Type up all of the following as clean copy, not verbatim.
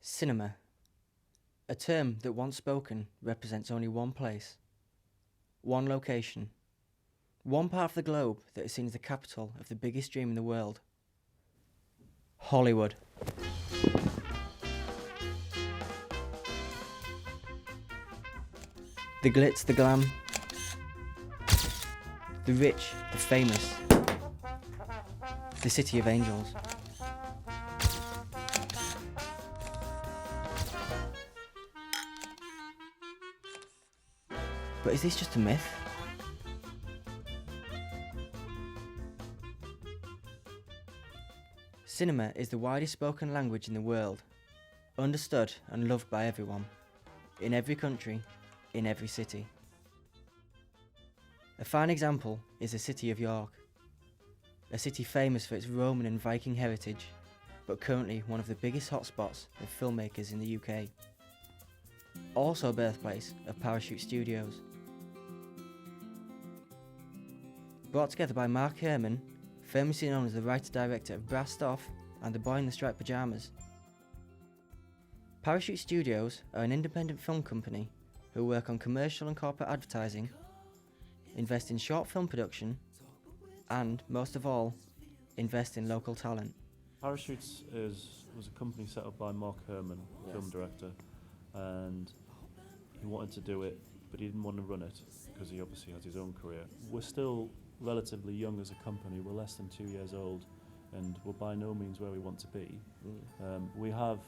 Cinema, a term that once spoken represents only one place, one location, one part of the globe that is seen as the capital of the biggest dream in the world, Hollywood. The glitz, the glam, the rich, the famous, the city of angels. But is this just a myth? Cinema is the widest spoken language in the world, understood and loved by everyone, in every country, in every city. A fine example is the city of York, a city famous for its Roman and Viking heritage, but currently one of the biggest hotspots of filmmakers in the UK. Also birthplace of Parashoot Studios. Brought together by Mark Herman, famously known as the writer-director of Brassed Off and The Boy in the Striped Pyjamas. Parashoot Studios are an independent film company who work on commercial and corporate advertising, invest in short film production, and, most of all, invest in local talent. Parashoots was a company set up by Mark Herman, film director, and he wanted to do it, but he didn't want to run it because he obviously has his own career. We're still relatively young as a company. We're less than 2 years old, and we're by no means where we want to be. We have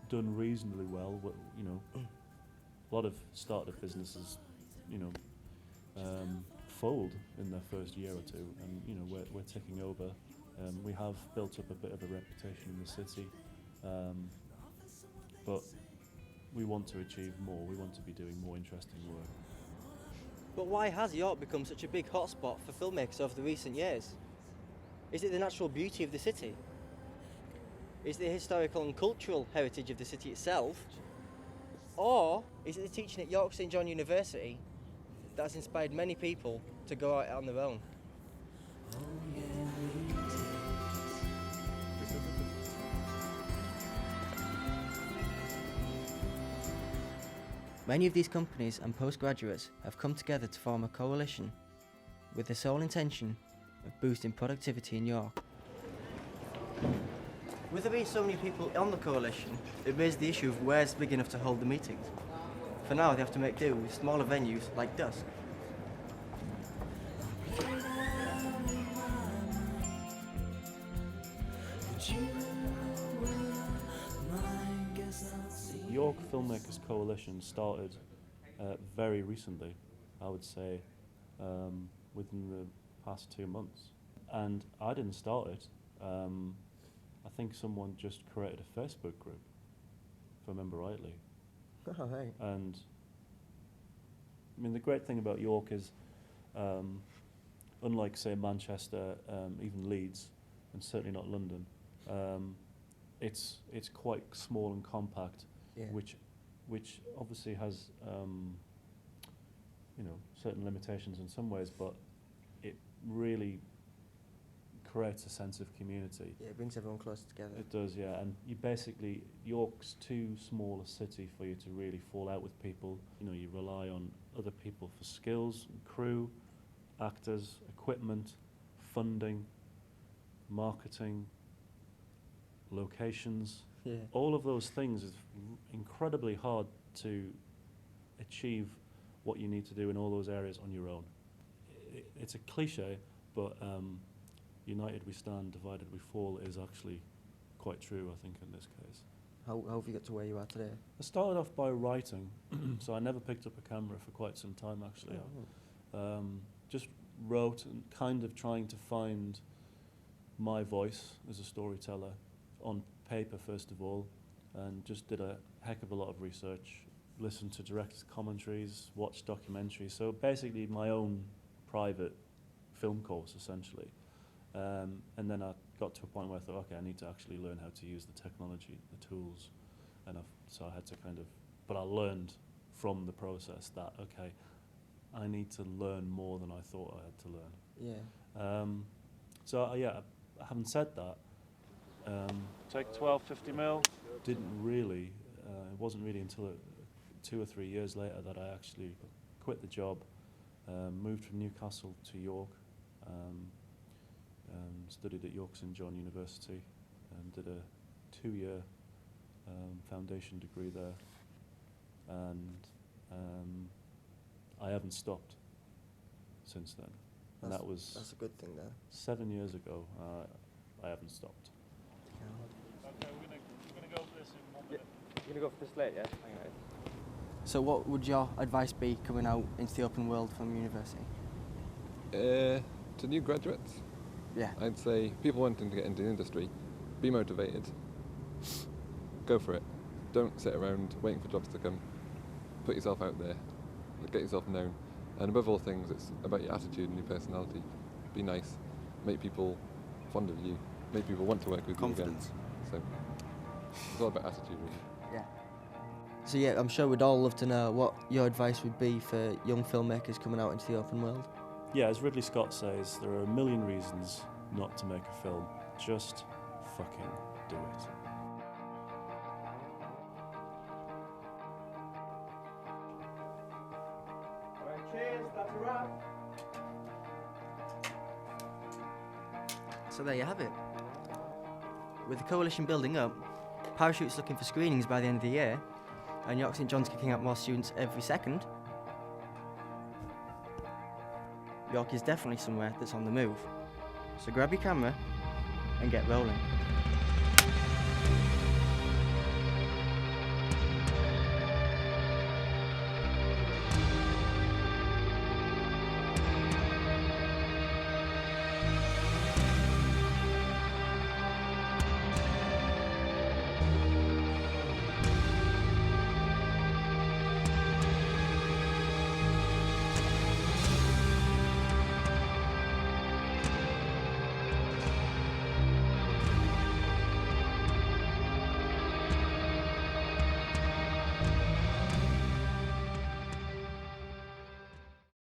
done reasonably well. A lot of startup businesses, fold in their first year or two, and we're ticking over. We have built up a bit of a reputation in the city, but we want to achieve more. We want to be doing more interesting work. But why has York become such a big hotspot for filmmakers over the recent years? Is it the natural beauty of the city? Is it the historical and cultural heritage of the city itself? Or is it the teaching at York St John University that has inspired many people to go out on their own? Many of these companies and postgraduates have come together to form a coalition with the sole intention of boosting productivity in York. With there being so many people on the coalition, it raised the issue of where's big enough to hold the meetings. For now, they have to make do with smaller venues like Dusk. York Filmmakers Coalition started very recently, I would say, within the past 2 months. And I didn't start it. I think someone just created a Facebook group, if I remember rightly. Oh, hey. And I mean, the great thing about York is, unlike, say, Manchester, even Leeds, and certainly not London, it's quite small and compact. Yeah. Which obviously has certain limitations in some ways, but it really creates a sense of community. Yeah, it brings everyone closer together. It does, yeah. And York's too small a city for you to really fall out with people. You rely on other people for skills, crew, actors, equipment, funding, marketing, locations. Yeah. All of those things is incredibly hard to achieve what you need to do in all those areas on your own. It's a cliche, but united we stand, divided we fall is actually quite true, I think, in this case. How have you got to where you are today? I started off by writing, so I never picked up a camera for quite some time, actually. Just wrote and kind of trying to find my voice as a storyteller on paper, first of all, and just did a heck of a lot of research, listened to directors' commentaries, watched documentaries, so basically my own private film course, essentially. And then I got to a point where I thought, okay, I need to actually learn how to use the technology, the tools, and so I had to but I learned from the process that, okay, I need to learn more than I thought I had to learn. Yeah. Having said that, take 12, 50 mil. Didn't really it wasn't really until 2 or 3 years later that I actually quit the job, moved from Newcastle to York, studied at York St John University, and did a 2-year foundation degree there, and I haven't stopped since then. And That's a good thing there. 7 years ago. I haven't stopped. Okay, we're gonna go for this in 1 minute. You're gonna go for the slate, yeah? Okay. So what would your advice be coming out into the open world from university? To new graduates, Yeah. I'd say people wanting to get into the industry, be motivated, go for it. Don't sit around waiting for jobs to come. Put yourself out there, get yourself known, and above all things, it's about your attitude and your personality. Be nice, make people fond of you, make people want to work with Confidence. you again. So it's all about attitude, really. Yeah. So yeah, I'm sure we'd all love to know what your advice would be for young filmmakers coming out into the open world. Yeah, as Ridley Scott says, there are a million reasons not to make a film. Just fucking do it. Alright, cheers, that's a wrap. So there you have it. With the coalition building up, Parashoot's looking for screenings by the end of the year, and York St John's kicking out more students every second. York is definitely somewhere that's on the move. So grab your camera and get rolling.